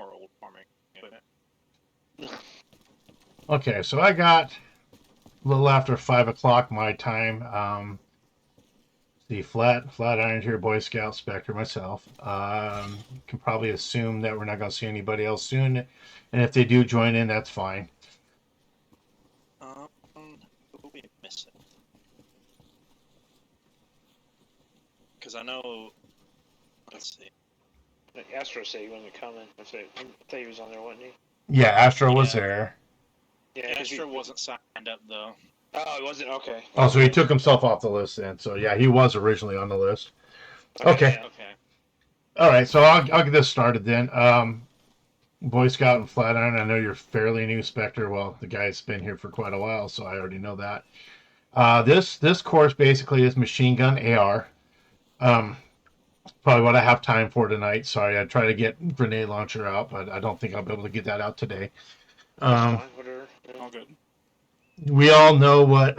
more old farming equipment. Okay, so I got a little after 5 o'clock my time. The flat iron here, Boy Scout, Spectre, myself. You can probably assume that we're not going to see anybody else soon, and if they do join in, that's fine. Who we missing? Because I know. Let's see. Astro said he wasn't coming. I thought he was on there, wasn't he? Yeah, Astro was there. Yeah, Astro wasn't signed up though. Oh, he wasn't? Okay. Oh, so he took himself off the list then. So yeah, he was originally on the list. Okay. Yeah. Okay. All right, so I'll get this started then. Boy Scout and Flatiron, I know you're fairly new, Spectre. Well, the guy's been here for quite a while, so I already know that. This course basically is machine gun AR. Probably what I have time for tonight. Sorry, I try to get grenade launcher out, but I don't think I'll be able to get that out today. That's fine. Whatever. All good. We all know what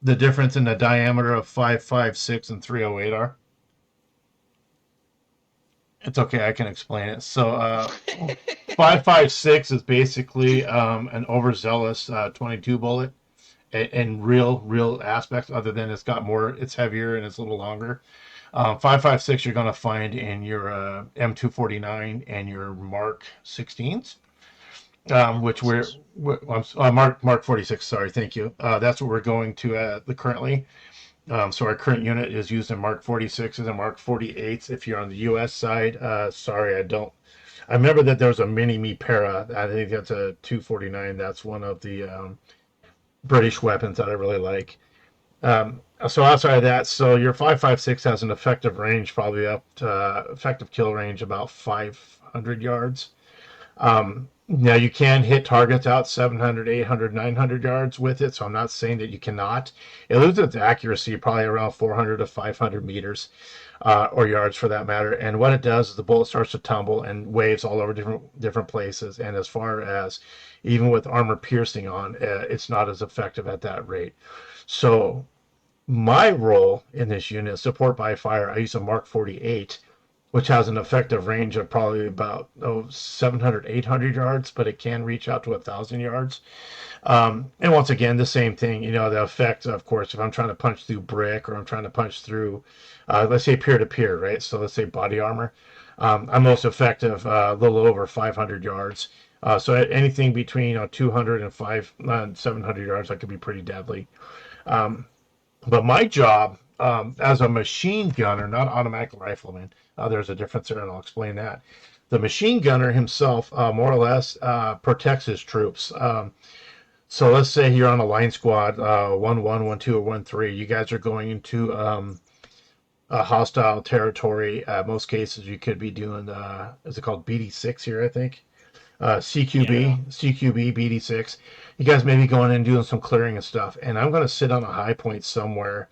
the difference in the diameter of 5.56 and 308 are. It's okay, I can explain it. So 5.56 is basically an overzealous 22 bullet in real aspects, other than it's heavier and it's a little longer. 5.56 you're going to find in your M249 and your Mark 16s, which Mark 46. Sorry, thank you. That's what we're going to currently. So our current unit is using Mark 46s and Mark 48s. If you're on the U.S. side, sorry, I don't. I remember that there was a Mini Me Para. I think that's a 249. That's one of the British weapons that I really like. So outside of that, so your 5.56 has an effective range, probably effective kill range about 500 yards. Now you can hit targets out 700, 800, 900 yards with it, so I'm not saying that you cannot. It loses its accuracy probably around 400 to 500 meters or yards for that matter. And what it does is the bullet starts to tumble and waves all over different places. And as far as even with armor piercing on, it's not as effective at that rate. So my role in this unit, support by fire, I use a Mark 48, which has an effective range of probably about 700, 800 yards, but it can reach out to 1,000 yards. And once again, the same thing, the effect, of course, if I'm trying to punch through brick or I'm trying to punch through, let's say peer-to-peer, right? So let's say body armor. I'm most effective a little over 500 yards. So anything between 200 and 700 yards, that could be pretty deadly. But my job as a machine gunner, not automatic rifleman, there's a difference there, and I'll explain that. The machine gunner himself, more or less, protects his troops. So let's say you're on a line squad, 1-1, 1-2, or 1-3. You guys are going into a hostile territory. Most cases, you could be doing, is it called BD6 here, I think? CQB, BD6. You guys may be going in and doing some clearing and stuff. And I'm going to sit on a high point somewhere,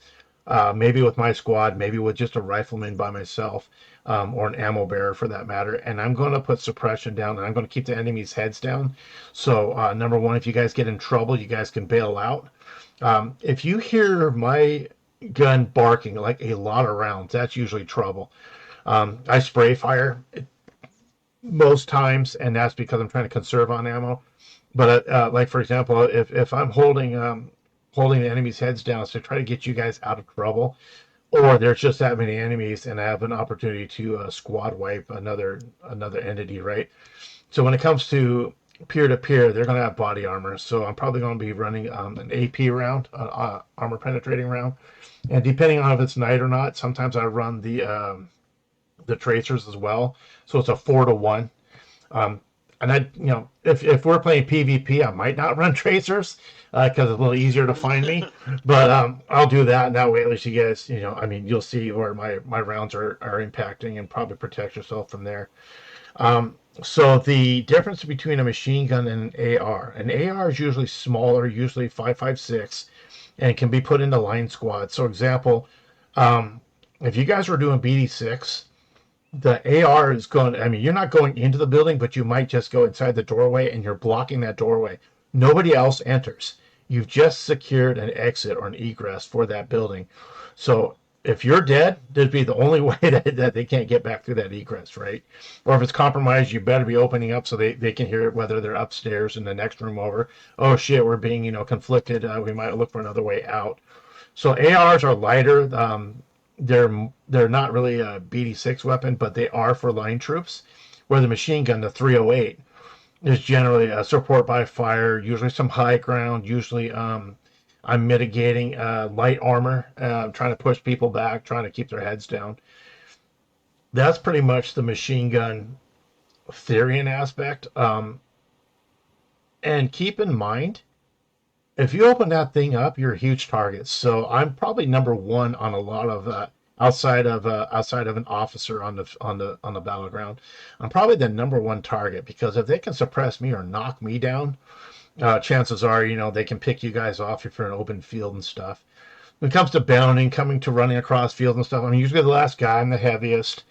maybe with my squad, maybe with just a rifleman by myself, or an ammo bearer for that matter. And I'm going to put suppression down, and I'm going to keep the enemy's heads down. So number one, if you guys get in trouble, you guys can bail out. If you hear my gun barking like a lot of rounds, that's usually trouble. I spray fire most times, and that's because I'm trying to conserve on ammo. But like for example, if I'm holding the enemy's heads down to try to get you guys out of trouble, or there's just that many enemies and I have an opportunity to squad wipe another entity, right? So when it comes to peer-to-peer, they're going to have body armor. So I'm probably going to be running an AP round, armor penetrating round. And depending on if it's night or not, sometimes I run the tracers as well. So it's a 4-to-1. And if we're playing PvP, I might not run tracers because it's a little easier to find me. But I'll do that, and that way at least you guys, you'll see where my rounds are impacting and probably protect yourself from there. So the difference between a machine gun and an AR is usually smaller, usually 5.56, and can be put into line squad. So example, if you guys were doing BD6, the AR is you're not going into the building, but you might just go inside the doorway and you're blocking that doorway. Nobody else enters. You've just secured an exit or an egress for that building. So if you're dead, that'd be the only way that they can't get back through that egress, right? Or if it's compromised, you better be opening up so they can hear it, whether they're upstairs in the next room over. Oh shit, we're being conflicted. We might look for another way out. So ARs are lighter. They're not really a BD6 weapon, but they are for line troops. Where the machine gun, the 308, is generally a support by fire, usually some high ground, usually I'm mitigating light armor, trying to push people back, trying to keep their heads down. That's pretty much the machine gun theory and aspect. And keep in mind, if you open that thing up, you're a huge target. So I'm probably number one on a lot of outside of an officer on the battleground. I'm probably the number one target because if they can suppress me or knock me down, chances are they can pick you guys off if you're in an open field and stuff. When it comes to bounding, coming to running across fields and stuff, I'm usually the last guy. I'm the heaviest.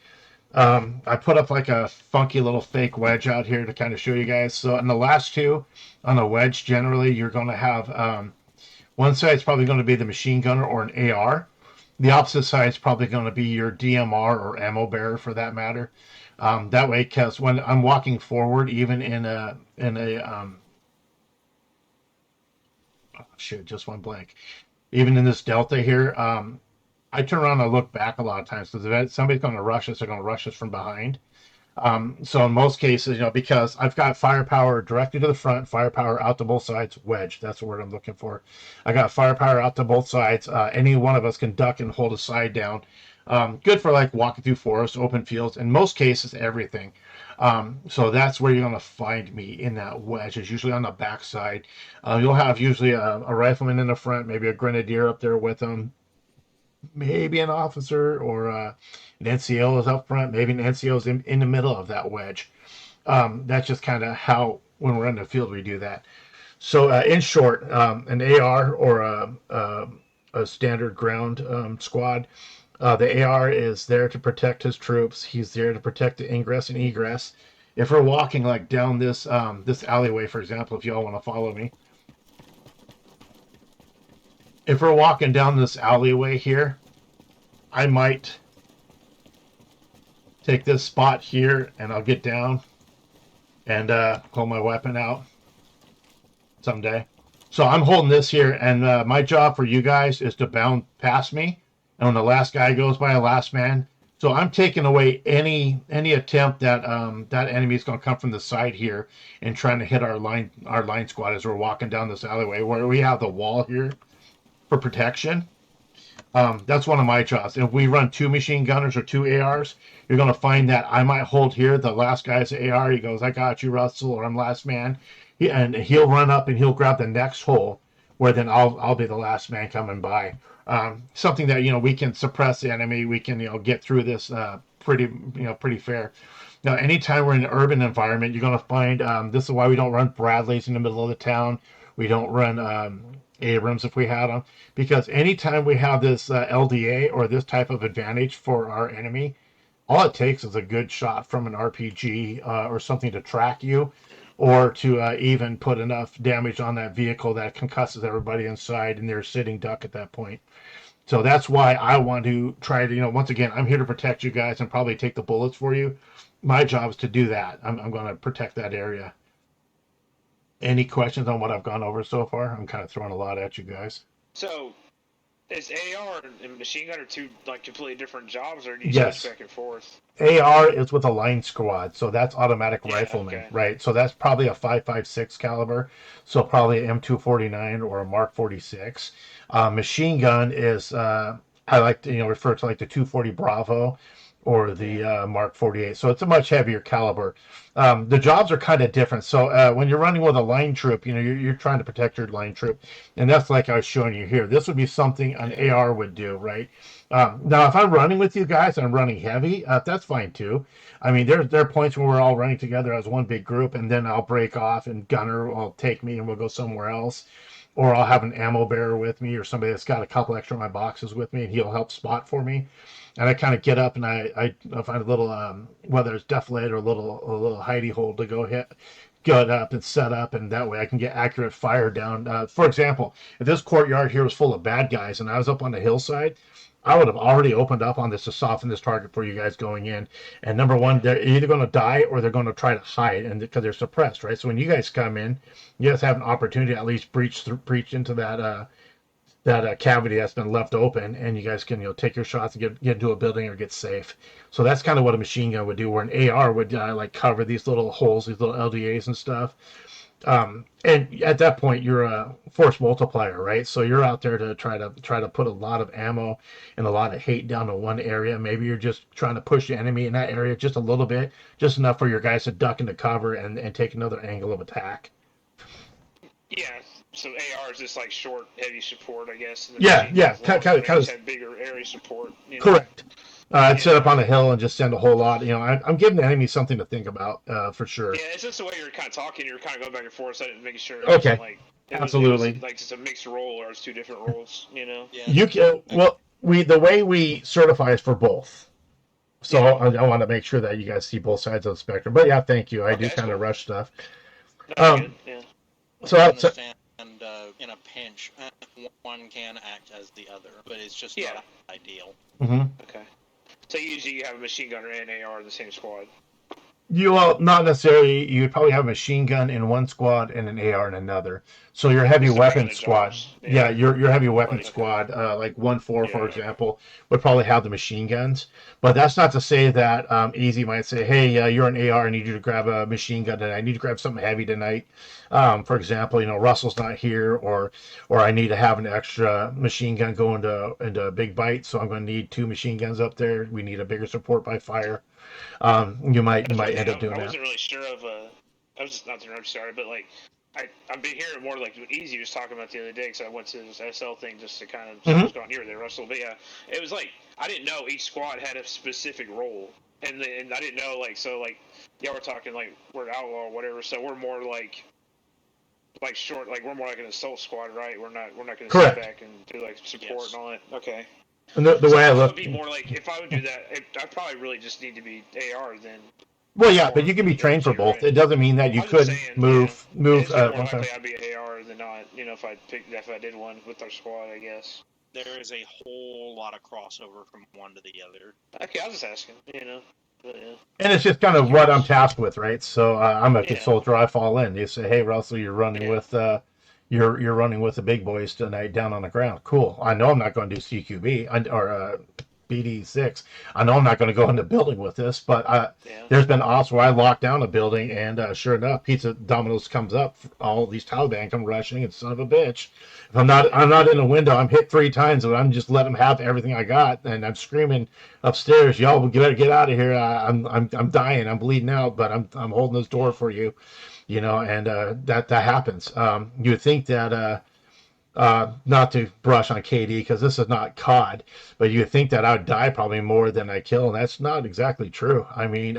I put up like a funky little fake wedge out here to kind of show you guys. So in the last two, on a wedge, generally you're going to have one side's probably going to be the machine gunner or an AR. The opposite side's probably going to be your DMR or ammo bearer for that matter. That way, because when I'm walking forward, even in a oh, shoot, just went blank. Even in this delta here, I turn around and look back a lot of times because if somebody's going to rush us, they're going to rush us from behind. So in most cases, because I've got firepower directly to the front, firepower out to both sides, wedge. That's the word I'm looking for. I got firepower out to both sides. Any one of us can duck and hold a side down. Good for like walking through forests, open fields. In most cases, everything. So that's where you're going to find me in that wedge. It's usually on the back side. You'll have usually a rifleman in the front, maybe a grenadier up there with them, maybe an officer or an NCO is up front, maybe an NCO is in the middle of that wedge. That's just kind of how, when we're in the field, we do that. So in short, an AR or a standard ground squad, the AR is there to protect his troops. He's there to protect the ingress and egress. If we're walking like down this alleyway, for example, if y'all want to follow me, if we're walking down this alleyway here, I might take this spot here and I'll get down and pull my weapon out someday. So I'm holding this here, and my job for you guys is to bound past me. And when the last guy goes by, last man. So I'm taking away any attempt that that enemy is going to come from the side here and trying to hit our line squad as we're walking down this alleyway where we have the wall here for protection. That's one of my jobs. If we run two machine gunners or two ARs, you're going to find that I might hold here. The last guy's AR. He goes, "I got you, Russell," or "I'm last man," and he'll run up and he'll grab the next hole, where then I'll be the last man coming by. Something that we can suppress the enemy. We can get through this pretty fair. Now, anytime we're in an urban environment, you're going to find this is why we don't run Bradleys in the middle of the town. We don't run Abrams if we had them, because anytime we have this LDA or this type of advantage for our enemy, all it takes is a good shot from an RPG or something to track you, or to even put enough damage on that vehicle that concusses everybody inside and they're sitting duck at that point. So that's why I want to try to, once again, I'm here to protect you guys and probably take the bullets for you. My job is to do that. I'm going to protect that area. Any questions on what I've gone over so far? I'm kind of throwing a lot at you guys. So, is AR and machine gun are two like completely different jobs, or do you Yes. switch back and forth? AR is with a line squad, so that's automatic Yeah, rifleman, okay. right? So that's probably a 5.56 caliber, so probably an M249 or a Mark 46. Machine gun is I like to refer to like the 240 Bravo or the Mark 48. So it's a much heavier caliber. The jobs are kind of different. So when you're running with a line troop, you're trying to protect your line troop, and that's like I was showing you here. This would be something an AR would do, right? Now, if I'm running with you guys and I'm running heavy, that's fine too. I mean, there are points where we're all running together as one big group, and then I'll break off, and Gunner will take me, and we'll go somewhere else. Or I'll have an ammo bearer with me, or somebody that's got a couple extra of my boxes with me, and he'll help spot for me. And I kind of get up and I find a little whether it's deflate or a little hidey hole to get up and set up, and that way I can get accurate fire down. For example, if this courtyard here was full of bad guys and I was up on the hillside, I would have already opened up on this to soften this target for you guys going in. And number one, they're either going to die or they're going to try to hide, and because they're suppressed, right? So when you guys come in, you guys have an opportunity to at least breach into that cavity that's been left open, and you guys can take your shots and get into a building or get safe. So that's kind of what a machine gun would do, where an AR would like cover these little holes, these little LDAs and stuff. And at that point, you're a force multiplier, right? So you're out there to try to put a lot of ammo and a lot of hate down to one area. Maybe you're just trying to push the enemy in that area just a little bit, just enough for your guys to duck into cover and take another angle of attack. Yeah, so AR is just like short, heavy support, I guess. Yeah, kind of have bigger area support. Correct. I'd set up on a hill and just send a whole lot. I'm giving the enemy something to think about for sure. Yeah, it's just the way you're kind of talking. You're kind of going back and forth, making sure. Okay. Absolutely. Like it's a mixed role, or it's two different roles. Yeah. You can the way we certify is for both. So I want to make sure that you guys see both sides of the spectrum. But yeah, thank you. I do kind of rush stuff. Yeah. So understand, in a pinch, one can act as the other, but it's just not ideal. Mm-hmm. Okay. So usually you have a machine gunner and AR in the same squad. Not necessarily. You would probably have a machine gun in one squad and an AR in another. So your heavy weapon squad, your heavy weapon squad, like 1-4, for example, would probably have the machine guns. But that's not to say that Easy might say, hey, you're an AR, I need you to grab a machine gun tonight. I need to grab something heavy tonight. For example, Russell's not here, or I need to have an extra machine gun go into a big bite, so I'm going to need 2 machine guns up there. We need a bigger support by fire. You might end up doing that. I wasn't really sure of. I was just not to sorry, but like I've been hearing more like what Easy was talking about the other day, because I went to this SL thing just to kind of see what's going here there, Russell. But yeah, it was like I didn't know each squad had a specific role, and I didn't know y'all were talking like we're outlaw or whatever, so we're more like short, like we're more like an assault squad, right? We're not going to sit back and do like support and all that. Okay. And the way I look, would be more like if I would do that, I probably really just need to be AR then. Well, yeah, but you can be trained for both. It doesn't mean that you couldn't move. It's more likely I'd be AR than not. If I did one with our squad, I guess. There is a whole lot of crossover from one to the other. Okay, I was just asking. But, and it's just kind of what I'm tasked with, right? So I'm a soldier. I fall in. You say, hey, Russell, you're running with. You're running with the big boys tonight down on the ground. Cool. I know I'm not going to do CQB or BD6. I know I'm not going to go in the building with this, but there's been ops where I lock down a building, and sure enough, Pizza Domino's comes up. All these Taliban come rushing, and son of a bitch. If I'm not in a window, I'm hit 3 times, and I'm just letting them have everything I got, and I'm screaming upstairs, y'all better get out of here. I'm dying. I'm bleeding out, but I'm holding this door for you. And that happens. You would think that, not to brush on KD, because this is not COD, but you would think that I would die probably more than I kill, and that's not exactly true. I mean,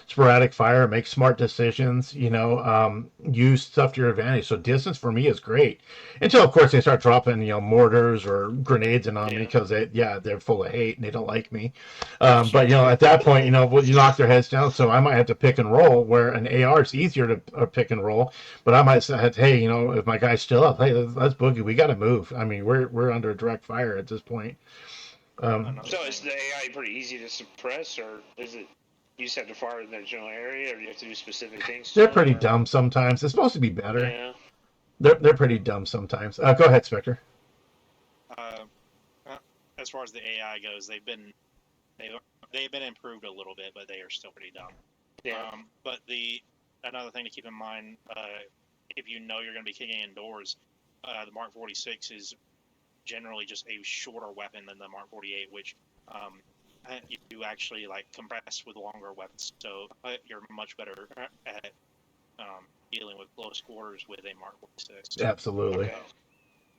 sporadic fire, make smart decisions, use stuff to your advantage. So distance for me is great. Until, of course, they start dropping, mortars or grenades in on me, because they're full of hate and they don't like me. But, at that point, you knock their heads down. So I might have to pick and roll, where an AR is easier to pick and roll. But I might say, hey, if my guy's still up, hey, let's boogie. We got to move. I mean, we're under direct fire at this point. So is the AI pretty easy to suppress, or is it you just have to fire in their general area, or you have to do specific things? They're pretty dumb sometimes. It's supposed to be better. Yeah. They're pretty dumb sometimes. Go ahead, Spectre. As far as the AI goes, they've been improved a little bit, but they are still pretty dumb. Yeah. But another thing to keep in mind, if you're going to be kicking indoors, the Mark 46 is generally just a shorter weapon than the Mark 48, which you actually compress with longer weapons, so you're much better at dealing with close quarters with a Mark 46. Absolutely. Okay.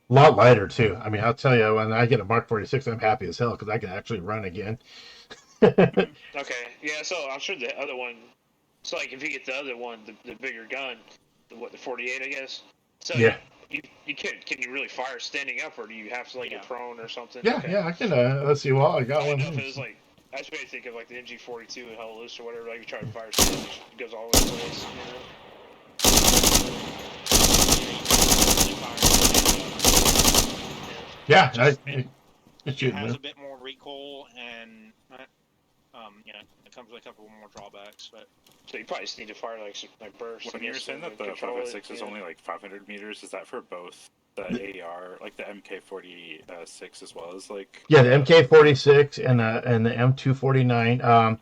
A lot lighter too. I mean, I'll tell you, when I get a Mark 46, I'm happy as hell because I can actually run again. Okay. Yeah. So I'm sure the other one. So if you get the other one, the bigger gun, the 48, I guess. So yeah. You can you really fire standing up, or do you have to get prone or something? Yeah, okay. Yeah, I can. Let's see. Well, I got one. If it was I just made me think of the MG42 and Hell Loose or whatever. You try to fire standing, it goes all over the place. Yeah. It It has shouldn't. a bit more recoil, and it comes with a couple more drawbacks. But So you probably just need to fire like bursts. When you were saying that the 5.56 is only like 500 meters, is that for both the AR, like the MK46, as well as like? Yeah, the MK46 and the M249.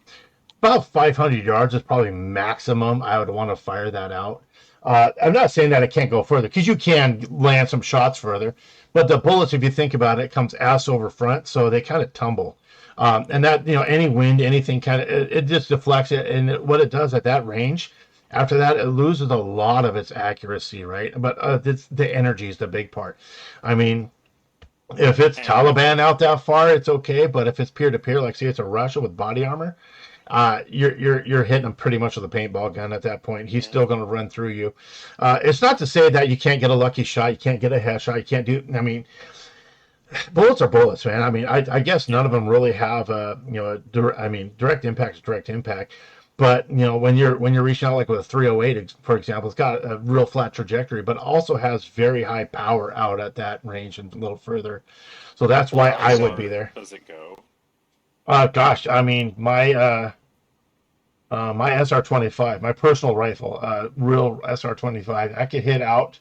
About 500 yards is probably maximum I would want to fire that out. I'm not saying that it can't go further because you can land some shots further, but the bullets, if you think about it, comes ass over front, so they kind of tumble. And that, any wind, anything kind of, it just deflects it. And what it does at that range, after that, it loses a lot of its accuracy, right? But the energy is the big part. I mean, if it's Taliban out that far, it's okay. But if it's peer to peer, like say it's a Russia with body armor, you're hitting him pretty much with a paintball gun at that point. He's still going to run through you. It's not to say that you can't get a lucky shot, you can't get a headshot, you can't do. I mean, bullets are bullets, man. I mean, I guess none of them really have direct impact is direct impact. But when you're reaching out like with a 308, for example, it's got a real flat trajectory, but also has very high power out at that range and a little further. So that's why I would be there. Does it go? Gosh, I mean, my SR-25, my personal rifle, real SR-25, I could hit out.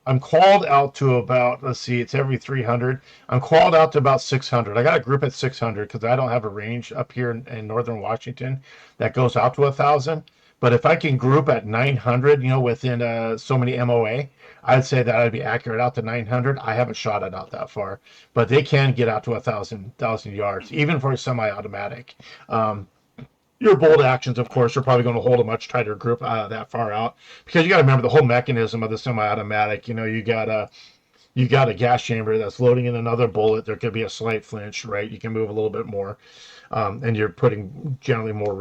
I'm called out to about, let's see, it's every 300. I'm called out to about 600. I got a group at 600 because I don't have a range up here in northern Washington that goes out to 1,000. But if I can group at 900, within so many MOA, I'd say that I'd be accurate out to 900. I haven't shot it out that far, but they can get out to 1,000 yards, even for a semi-automatic. Your bolt actions, of course, are probably going to hold a much tighter group that far out because you got to remember the whole mechanism of the semi-automatic. You got a gas chamber that's loading in another bullet. There could be a slight flinch, right? You can move a little bit more, and you're putting generally more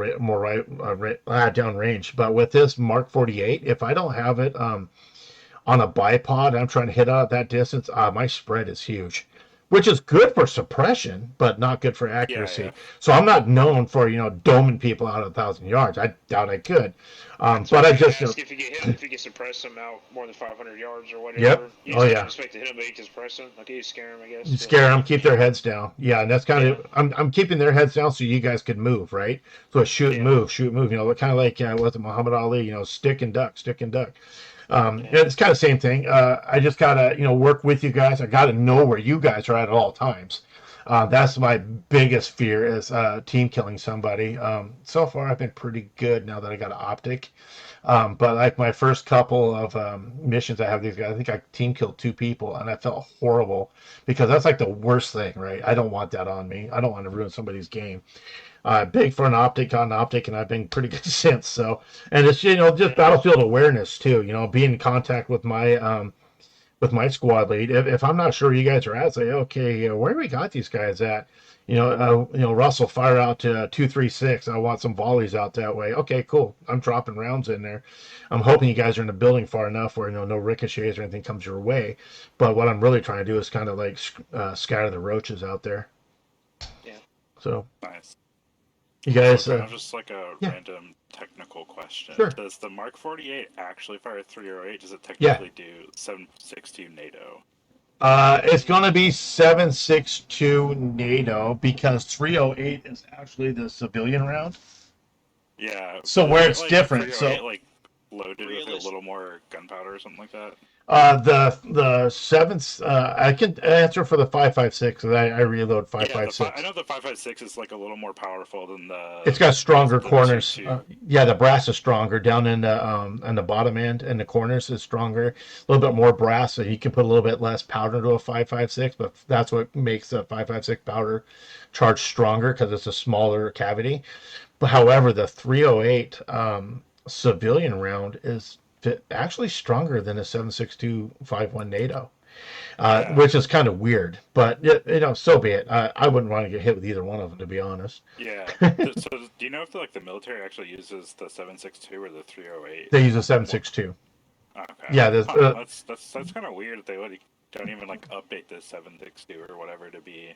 down range. But with this Mark 48, if I don't have it on a bipod, I'm trying to hit out at that distance. My spread is huge, which is good for suppression, but not good for accuracy. Yeah. So I'm not known for doming people out of 1,000 yards. I doubt I could. But I just if you get hit, if you get suppress them out more than 500 yards or whatever. Yep. You Oh just yeah. expect to hit them, but you can suppress them. Like you scare them, I guess. You scare them, keep their heads down. Yeah, and that's kind of I'm keeping their heads down so you guys could move, right? So shoot and move, shoot and move. Kind of like was it Muhammad Ali? Stick and duck, stick and duck. It's kind of the same thing. I just gotta work with you guys. I gotta know where you guys are at all times. That's my biggest fear is team killing somebody. So far I've been pretty good now that I got an optic. But like my first couple of missions I have these guys, I think I team killed 2 people and I felt horrible because that's like the worst thing, right? I don't want that on me. I don't want to ruin somebody's game. Big for an optic, got an optic, and I've been pretty good since. So, and it's just battlefield awareness too. Being in contact with my squad lead. If I'm not sure where you guys are at, say, okay, where we got these guys at? Russell, fire out to 236. I want some volleys out that way. Okay, cool. I'm dropping rounds in there. I'm hoping you guys are in the building far enough where no ricochets or anything comes your way. But what I'm really trying to do is kind of like scatter the roaches out there. Yeah. So nice. You guys, just like a random technical question. Sure. Does the Mark 48 actually fire 308? Does it technically do 7.62 NATO? It's going to be 7.62 NATO because 308 is actually the civilian round. Yeah. So where it's different, so loaded with a little more gunpowder or something like that. The seventh, I can answer for the 5.56. I reload 5.56. I know the 5.56 is like a little more powerful than the. It's got stronger corners. The brass is stronger down in the bottom end, and the corners is stronger. A little bit more brass, so you can put a little bit less powder to a 5.56. But that's what makes the 5.56 powder charge stronger because it's a smaller cavity. But however, the 308 civilian round is actually stronger than a 7.62 51 NATO, which is kind of weird. But so be it. I wouldn't want to get hit with either one of them, to be honest. Yeah. So do you know if the military actually uses the 7.62 or the 308? They use a 7.62. Okay. Yeah, that's kind of weird that they don't even update the 7.62 or whatever to be.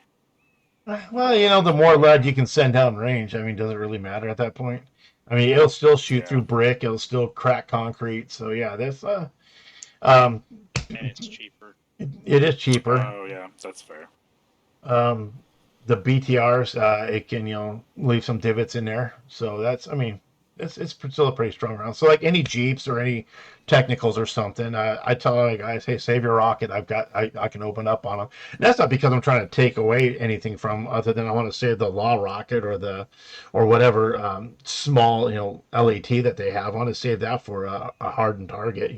Well, the more lead you can send down range, I mean, does it really matter at that point? I mean, it'll still shoot through brick. It'll still crack concrete. So yeah, that's and it's cheaper. It is cheaper. Oh yeah, that's fair. the BTRs, it can leave some divots in there. So that's, I mean, it's still a pretty strong round. So like any Jeeps or any technicals or something, I tell my guys, hey, save your rocket. I can open up on them. And that's not because I'm trying to take away anything from other than I want to save the law rocket or whatever small LAT that they have. I want to save that for a hardened target.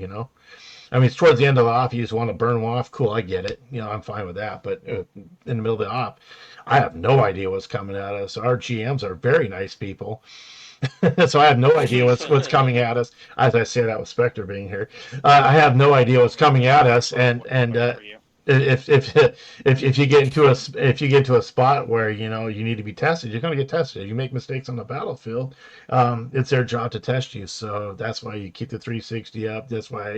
I mean, it's towards the end of the op. You just want to burn them off. Cool, I get it. I'm fine with that. But in the middle of the op, I have no idea what's coming at us. Our GMs are very nice people. So I have no idea what's coming at us. As I say that with Spectre being here, I have no idea what's coming at us. And if you get into a spot where you need to be tested, you're going to get tested. If you make mistakes on the battlefield, it's their job to test you. So that's why you keep the 360 up. That's why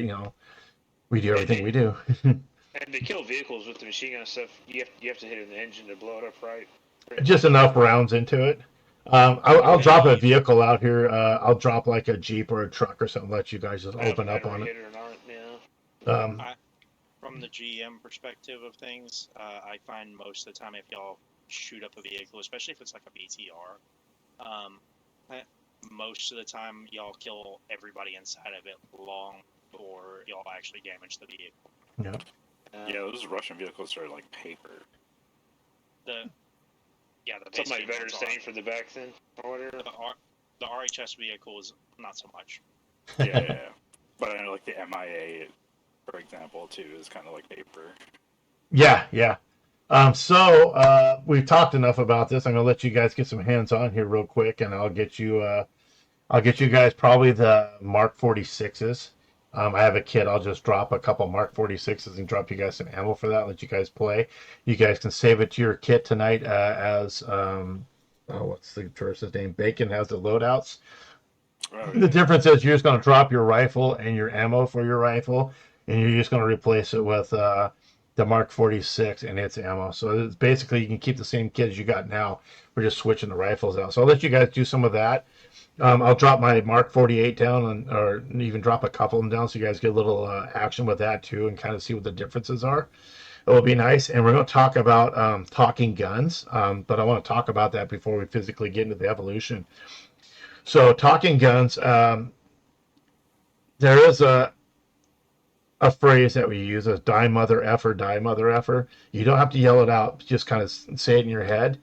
we do everything we do. And to kill vehicles with the machine gun stuff, you have to hit it in the engine to blow it up, right? Just enough rounds into it. I'll drop a vehicle out here. I'll drop like a Jeep or a truck or something. Let you guys just open up on it. From the GM perspective of things, I find most of the time if y'all shoot up a vehicle, especially if it's like a BTR, most of the time y'all kill everybody inside of it long before y'all actually damage the vehicle. Yeah. Those Russian vehicles are like paper. Something like better staying for the back then, or whatever. The RHS vehicle is not so much. Yeah. But I know like the MIA, for example, too, is kind of like paper. Yeah. So we've talked enough about this. I'm gonna let you guys get some hands on here real quick, and I'll get you guys probably the Mark 46s. I have a kit. I'll just drop a couple Mark 46s and drop you guys some ammo for that. Let you guys play. You guys can save it to your kit tonight as what's the tourist's name? Bacon has the loadouts. Oh, yeah. The difference is you're just going to drop your rifle and your ammo for your rifle, and you're just going to replace it with the Mark 46 and its ammo. So it's basically you can keep the same kit as you got now. We're just switching the rifles out. So I'll let you guys do some of that. I'll drop my Mark 48 down, or even drop a couple of them down so you guys get a little action with that too and kind of see what the differences are. It will be nice. And we're going to talk about talking guns, but I want to talk about that before we physically get into the evolution. So talking guns, there is a phrase that we use as die mother effer, die mother effer. You don't have to yell it out, just kind of say it in your head.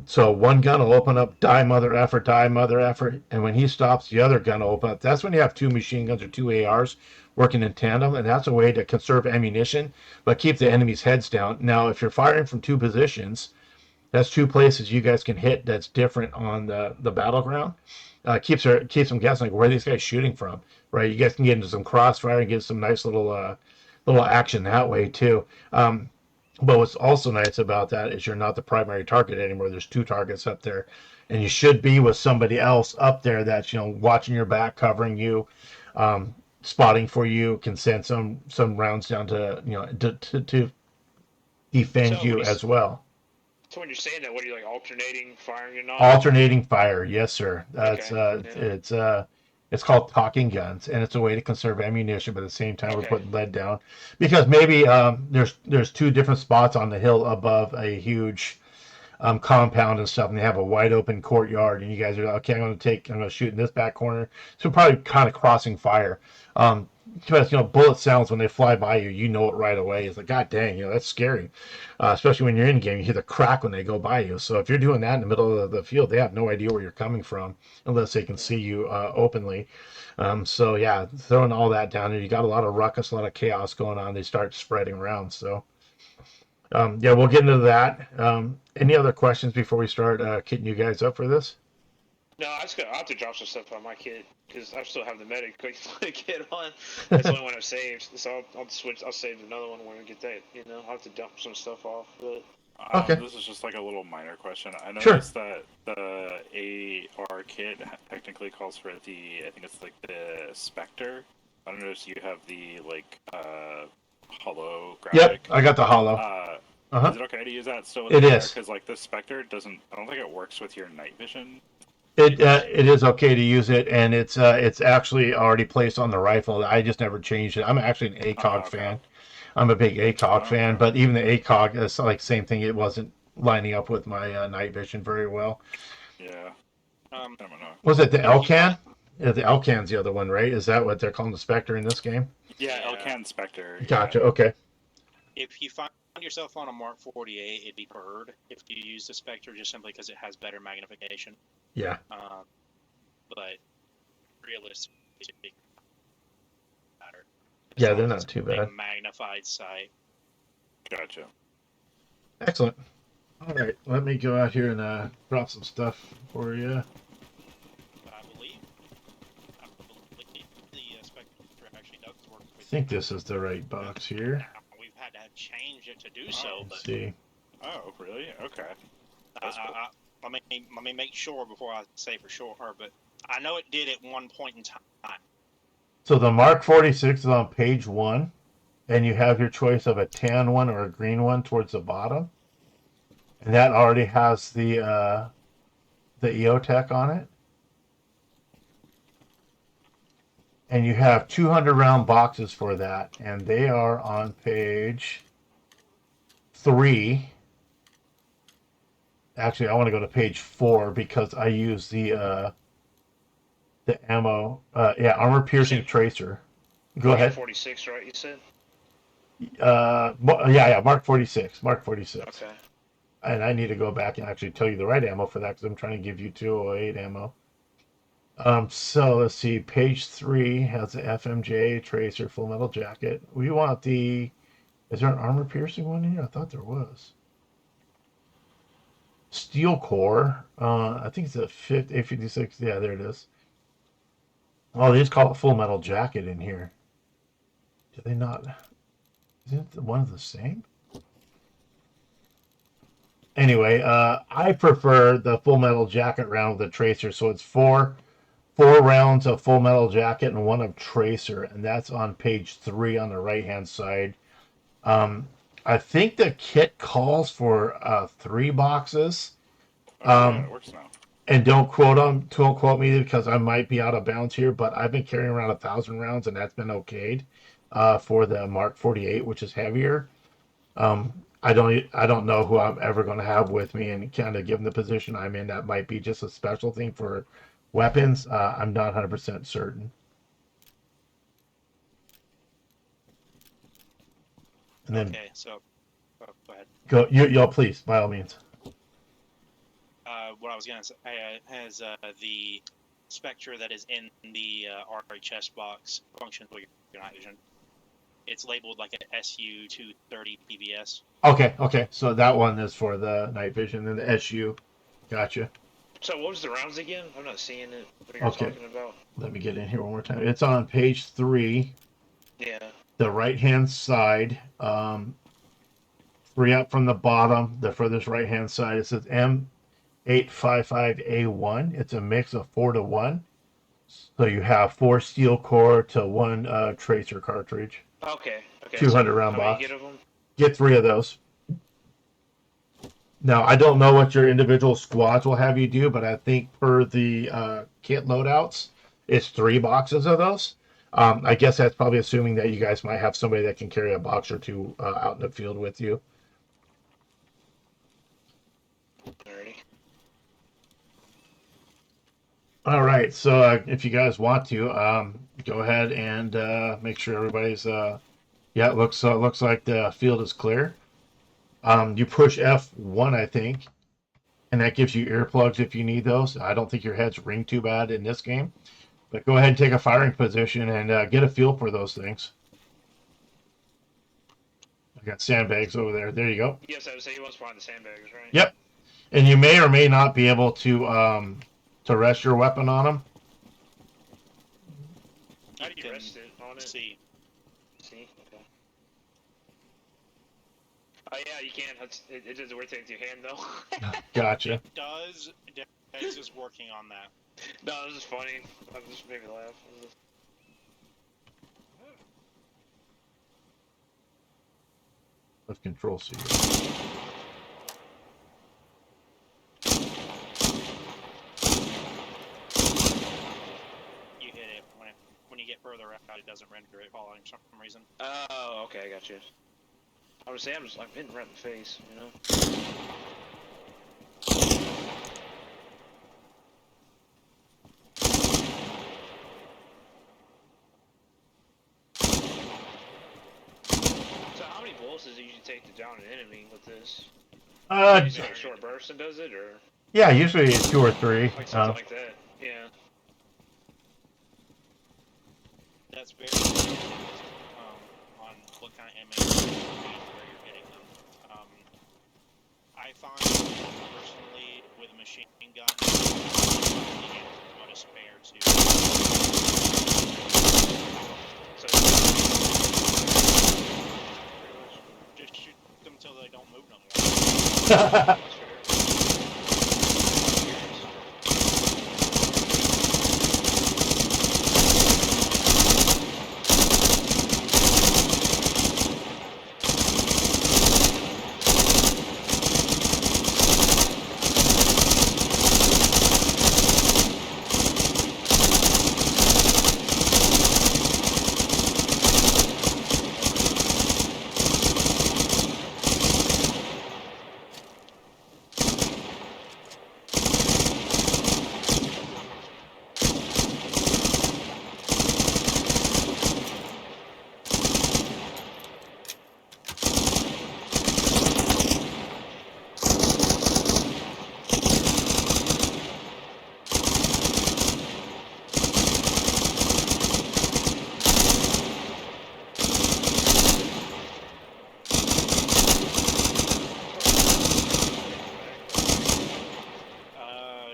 So one gun will open up, die mother effer, and when he stops, the other gun will open up. That's when you have two machine guns or two ARs working in tandem, and that's a way to conserve ammunition, but keep the enemy's heads down. Now, if you're firing from two positions, that's two places you guys can hit that's different on the battleground. Keeps them guessing, like, where are these guys shooting from, right? You guys can get into some crossfire and get some nice little action that way, too. But what's also nice about that is you're not the primary target anymore. There's two targets up there, and you should be with somebody else up there that's watching your back, covering you, spotting for you, can send some rounds down to to defend you as well. So when you're saying that, what are you, like, alternating firing and not? Alternating fire, yes, sir. It's called talking guns, and it's a way to conserve ammunition, but at the same time we're putting lead down because maybe there's two different spots on the hill above a huge compound and stuff, and they have a wide open courtyard, and you guys are okay. I'm going to shoot in this back corner, so probably kind of crossing fire. Because bullet sounds when they fly by you, you know it right away. It's like, God dang, that's scary. Especially when you're in game, you hear the crack when they go by you. So if you're doing that in the middle of the field, they have no idea where you're coming from unless they can see you openly. So yeah, throwing all that down there, you got a lot of ruckus, a lot of chaos going on. They start spreading around. So yeah, we'll get into that. Any other questions before we start kitting you guys up for this? No, I have to drop some stuff on my kit because I still have the medic kit on. That's the only one I've saved, so I'll switch. I'll save another one when we get that. I'll have to dump some stuff off. But okay, this is just like a little minor question. I noticed that the AR kit technically calls for I think it's like the Spectre. I don't know if you have the hollow graphic. Yep, I got the hollow. Is it okay to use that still? It is, because like the Spectre doesn't. I don't think it works with your night vision. It is okay to use it, and it's actually already placed on the rifle. I just never changed it. I'm actually an ACOG fan. I'm a big ACOG fan, but even the ACOG is like same thing. It wasn't lining up with my night vision very well. Yeah. I don't know. Was it the if you Elcan? find- Yeah, the Elcan's the other one, right? Is that what they're calling the Spectre in this game? Yeah, Yeah. Elcan Spectre. Gotcha. Yeah. Okay. If you find yourself on a Mark 48, it'd be preferred if you use the Spectre just simply because it has better magnification. Yeah. But realistically, matter. Yeah, they're not too bad. A magnified sight. Gotcha. Excellent. All right, let me go out here and drop some stuff for you. I believe the Spectre actually does work I with. think this is the right box here. We've had to change it to do so, Let's but see. Oh, really? Okay. That's cool. let me make sure before I say for sure. But I know it did at one point in time. So the Mark 46 is on page 1, and you have your choice of a tan one or a green one towards the bottom. And that already has the EOTech on it. And you have 200 round boxes for that, and they are on page 3. Actually, I want to go to page 4 because I use the ammo. Armor piercing tracer. Go ahead. 46, right? You said. Mark 46. Mark 46. Okay. And I need to go back and actually tell you the right ammo for that because I'm trying to give you 208 ammo. So let's see. Page 3 has the FMJ tracer full metal jacket. We want the. Is there an armor piercing one here? I thought there was. Steel core. I think it's a A56. Yeah, there it is. Oh, they just call it full metal jacket in here. Do they not? Isn't one of the same? Anyway, I prefer the full metal jacket round with the tracer. So it's four rounds of full metal jacket and one of tracer, and that's on page 3 on the right hand side. I think the kit calls for 3 boxes. Yeah, it works now. And don't quote me because I might be out of bounds here, but I've been carrying around 1,000 rounds, and that's been okayed for the Mark 48, which is heavier. I don't know who I'm ever going to have with me, and kind of given the position I'm in, that might be just a special thing for weapons. I'm not 100% certain. And then Okay, so go ahead. Yo, please, by all means. What I was going to say has the Spectre that is in the RHS box functions with your night vision. It's labeled like an SU-230 PBS. Okay. So that one is for the night vision and the SU. Gotcha. So what was the rounds again? I'm not seeing it. What you're talking about? Let me get in here one more time. It's on page 3. Yeah. The right-hand side. 3 up from the bottom, the furthest right-hand side. It says M855A1. It's a mix of 4-to-1. So you have 4 steel core to 1 tracer cartridge. Okay. 200 so round how many box. you get of them? Get 3 of those. Now, I don't know what your individual squads will have you do, but I think per the kit loadouts, it's 3 boxes of those. I guess that's probably assuming that you guys might have somebody that can carry a box or 2 out in the field with you. Alrighty. All right, so if you guys want to, go ahead and make sure everybody's. It looks like the field is clear. You push F1, I think, and that gives you earplugs if you need those. I don't think your heads ring too bad in this game, but go ahead and take a firing position and get a feel for those things. I got sandbags over there. There you go. Yes, I would say he wants behind the sandbags, right? Yep, and you may or may not be able to rest your weapon on them. How do you rest it on it? See. Okay. Oh yeah, you can. It doesn't work with your hand though. Gotcha. It does. Dex is working on that. No, this is funny. I'll just make me laugh. Let's control C. You hit it when you get further out. It doesn't render it falling for some reason. Oh, okay, I got you. I was saying, I'm hitting right in the face, you know. does it usually take to down an enemy with this? Uh, Is it like short burst and does it, or yeah, usually it's 2 or 3. like something like that? Yeah. That's very on what kind of enemies and where you're getting them. I find personally with a machine gun, you get what a spare too. So Just shoot them until they don't move no more. that's fair.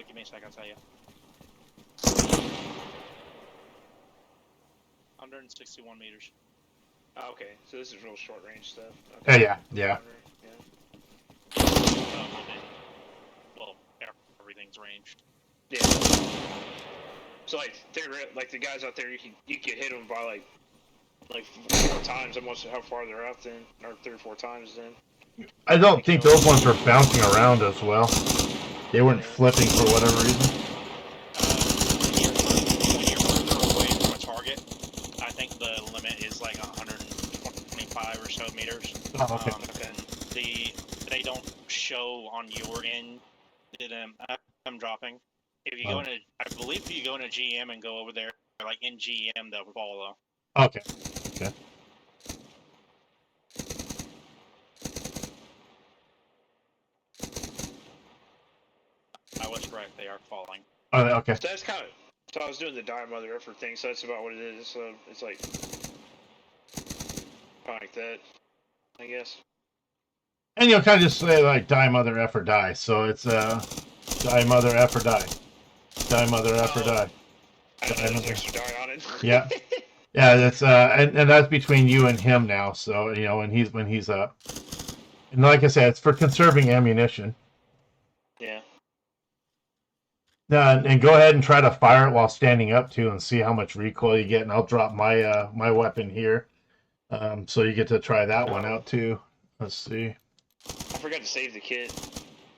Give me a second, I'll tell you. 161 meters. Oh, okay, so this is real short range stuff. Okay. Yeah. Yeah. Well, everything's ranged. Yeah. So like like the guys out there, you can hit them by like 4 times almost how far they're out then, or 3 or 4 times then. I don't think those ones were bouncing around as well. They weren't flipping for whatever reason. When you're further away from a target, I think the limit is like 125 or so meters. Oh, okay. They don't show on your end them dropping. If you go in I believe if you go in a GM and go over there, like in GM, they'll follow. Okay. I was correct, they are falling. Oh, okay. So that's kind of. So I was doing the dire mother effort thing, so that's about what it is. So it's like kind of like that, I guess. And you'll kind of just say like die mother F or die. So it's die mother F or die. Die mother F or die. I don't know there's extra die on it. Yeah. Yeah, that's and that's between you and him now. So you know when he's up. And like I said, it's for conserving ammunition. Yeah. And go ahead and try to fire it while standing up too, and see how much recoil you get. And I'll drop my my weapon here, so you get to try that one out too. Let's see. I forgot to save the kit.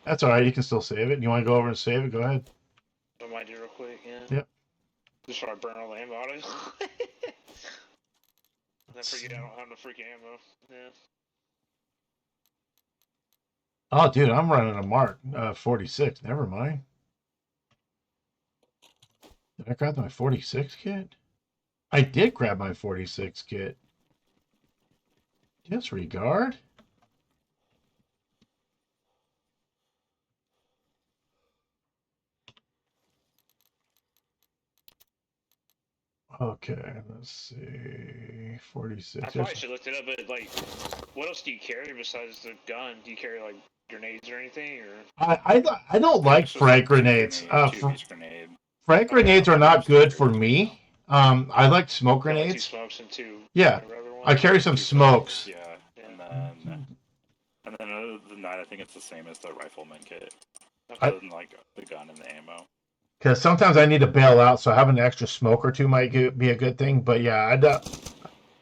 That's all right. You can still save it. You want to go over and save it? Go ahead. I might do real quick. Yeah. Yep. Just try to burn all the ammo out of it. I forget I don't have no freaking ammo. Yeah. Oh, dude, I'm running a Mark 46. Never mind. Did I grab my 46 kit? I did grab my 46 kit. Disregard. Okay, let's see. 46. I probably should look it up, but like, what else do you carry besides the gun? Do you carry like grenades or anything, or? I don't like frag grenades. Grenade. Frag grenades are not good for me. I like smoke grenades. 2 smokes and 2. Yeah, I carry some smokes. Yeah, and then other than that, I think it's the same as the rifleman kit. Okay. Other than like the gun and the ammo. Because sometimes I need to bail out, so having an extra smoke or two might be a good thing. But yeah,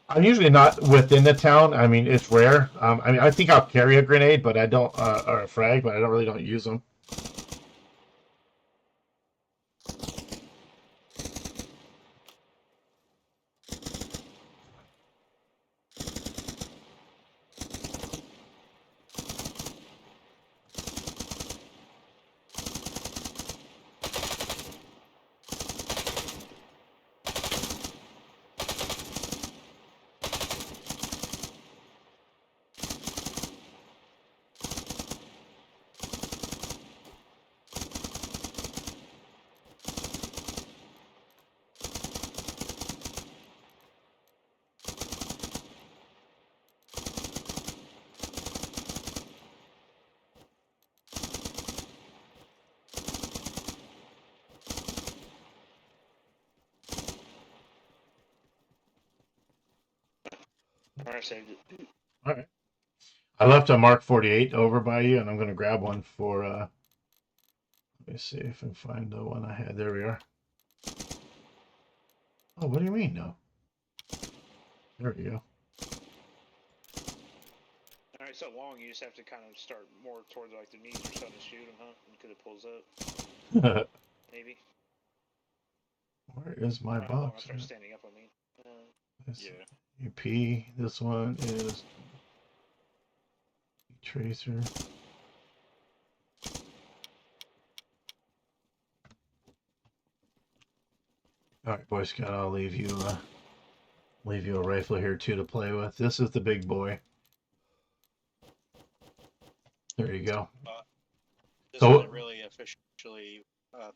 I'm usually not within the town. I mean, it's rare. I mean, I think I'll carry a grenade, but I don't, or a frag, but I don't really use them. Alright, saved it. All right. I left a Mark 48 over by you, and I'm going to grab one for. Let me see if I can find the one I had. There we are. Oh, what do you mean, no? There we go. Alright, so long you just have to kind of start more towards like the knees or something to shoot him, huh? Because it pulls up. Maybe. Where is my How long I box? start standing up, I mean. This Yeah. UP. This one is Tracer. All right, Boy Scout. I'll leave you a rifle here too to play with. This is the big boy. There you go. This So- isn't really officially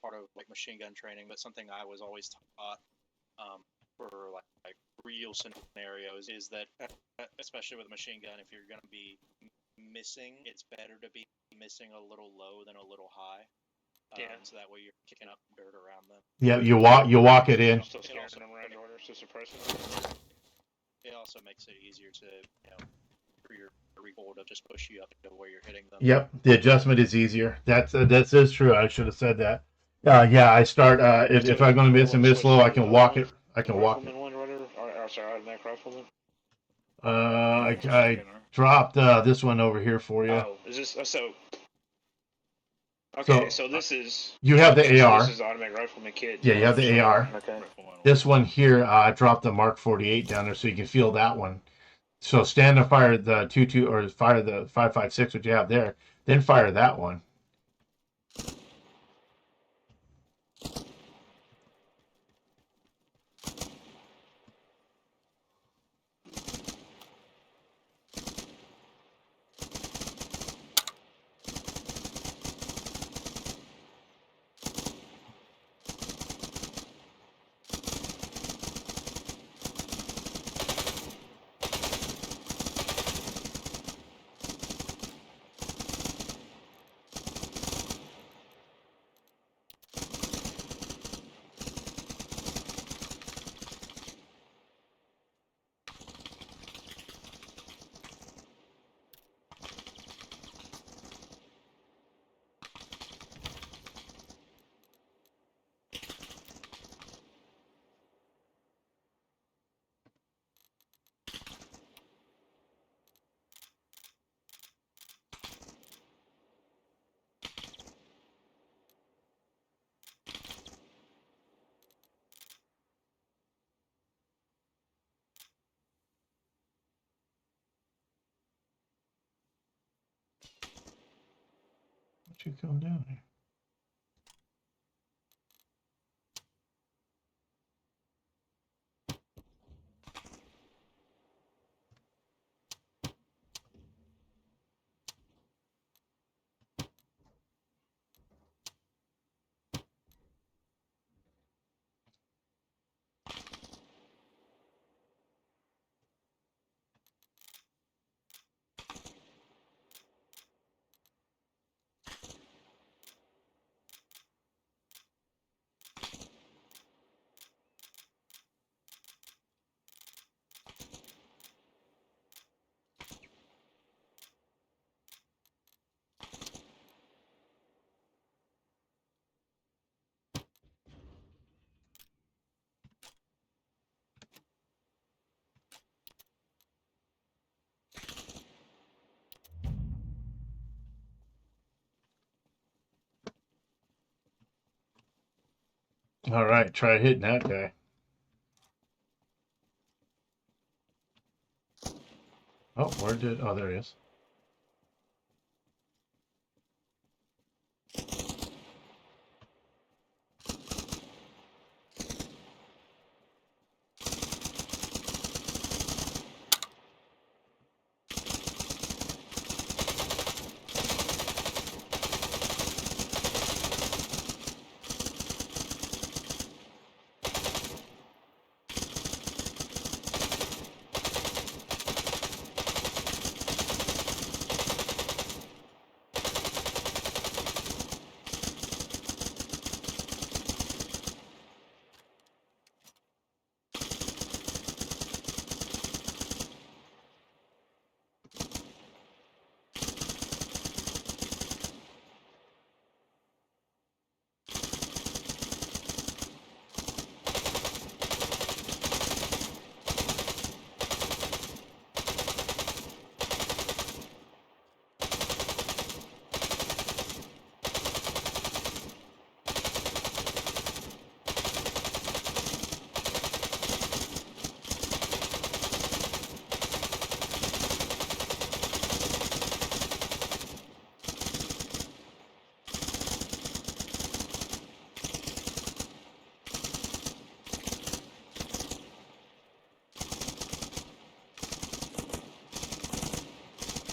part of like machine gun training, but something I was always taught for like real scenarios is that, especially with a machine gun, if you're going to be missing, it's better to be missing a little low than a little high. So that way you're kicking up dirt around them. Yeah, you walk it in. Still scaring them around order, so suppressing them. It also makes it easier to, for your recoil to just push you up to where you're hitting them. Yep, the adjustment is easier. That is true. I should have said that. Yeah, I start if I'm going to miss low, I can walk it. I can walk it. One or whatever. Sorry, automatic rifleman. I dropped this one over here for you. Oh, is this so? Okay, so this is. You have the okay, AR. So this is the automatic rifleman kit. Yeah, you have the AR. Okay. This one here, I dropped the Mark 48 down there so you can feel that one. So stand and fire the 22 or fire the 5.56, which you have there. Then fire that one. What you come down here? All right, try hitting that guy. Oh, oh, there he is.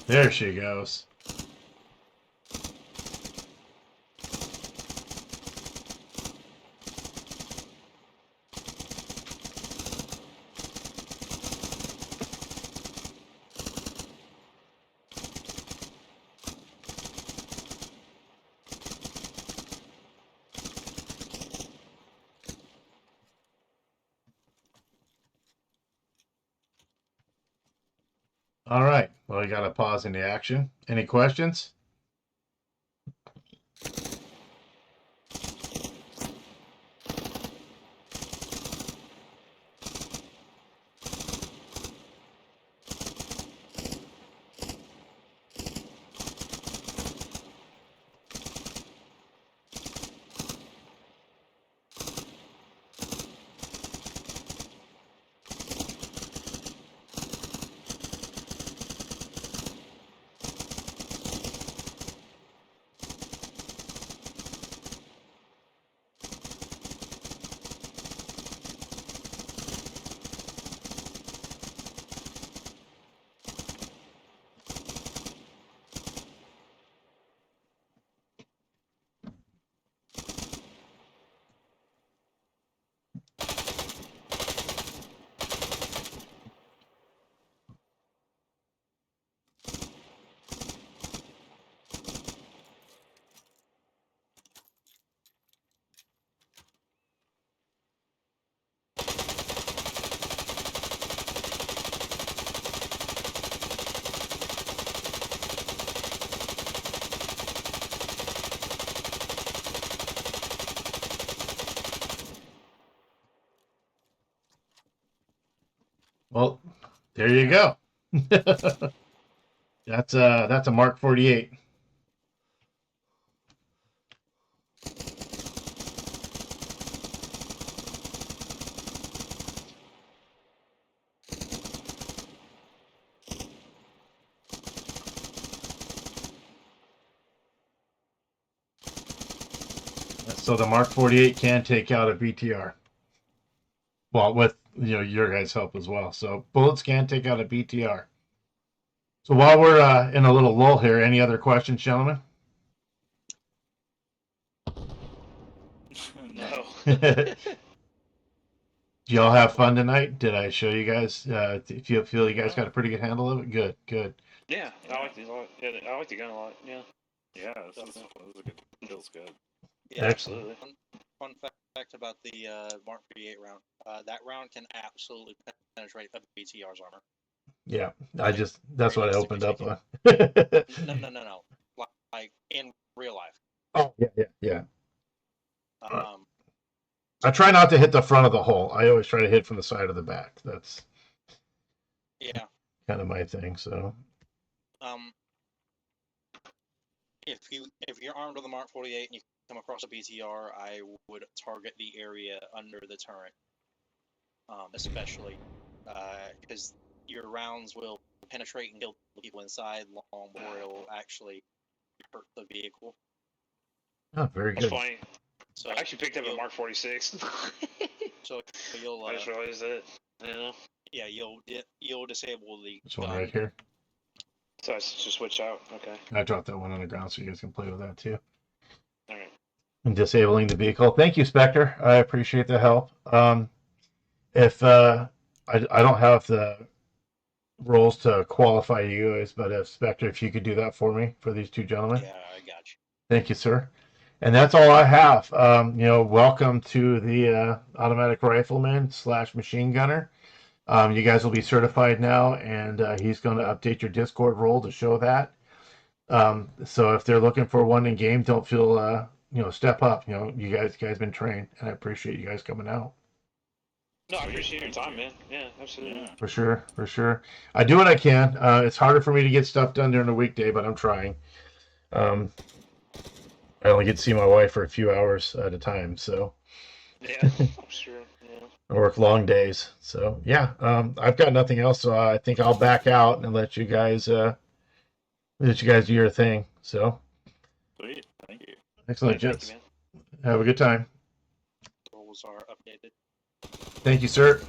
There she goes. All right. Well, we got to pause in the action. Any questions? Well, there you go. That's a Mark 48. So the Mark 48 can take out a BTR. Well, with your guys' help as well. So bullets can take out a BTR. So while we're in a little lull here, any other questions, gentlemen? No. Did y'all have fun tonight? Did I show you guys? If you feel you guys got a pretty good handle of it, good, good. Yeah, I like these a lot. Yeah, I like the gun a lot. Yeah. Yeah, this is a good. Feels good. Yeah, Excellent. Absolutely. Fun fact about the Mark 38 round. That round can absolutely penetrate a BTR's armor. Yeah, that's what I opened up on. No. Like in real life. Oh, yeah. Um, I try not to hit the front of the hole. I always try to hit from the side of the back. That's yeah. kind of my thing. So, if you're armed with a Mark 48 and you come across a BTR, I would target the area under the turret, especially because your rounds will penetrate and kill the people inside long before it'll actually hurt the vehicle. oh, very That's good. funny. So I actually picked up a Mark 46. So you'll I just realized that. yeah, you'll disable the This one gun. right here. So I just switch out. Okay. I dropped that one on the ground so you guys can play with that too. All right. And disabling the vehicle. Thank you, Spectre. I appreciate the help. If I don't have the roles to qualify you guys, but if Spectre, if you could do that for me for these two gentlemen. Yeah, I got you. Thank you, sir. And that's all I have. Welcome to the automatic rifleman / machine gunner. You guys will be certified now, and he's going to update your Discord role to show that. So if they're looking for one in game, don't feel step up. You guys been trained, and I appreciate you guys coming out. No, I appreciate your time, man. Yeah, absolutely. Yeah. For sure. I do what I can. It's harder for me to get stuff done during the weekday, but I'm trying. I only get to see my wife for a few hours at a time, so. Yeah, I'm sure. Yeah. I work long days, so yeah. I've got nothing else, so I think I'll back out and let you guys do your thing. So. Sweet. Thank you. Excellent, Thank gents. you, man. Have a good time. Roles are updated. Thank you, sir.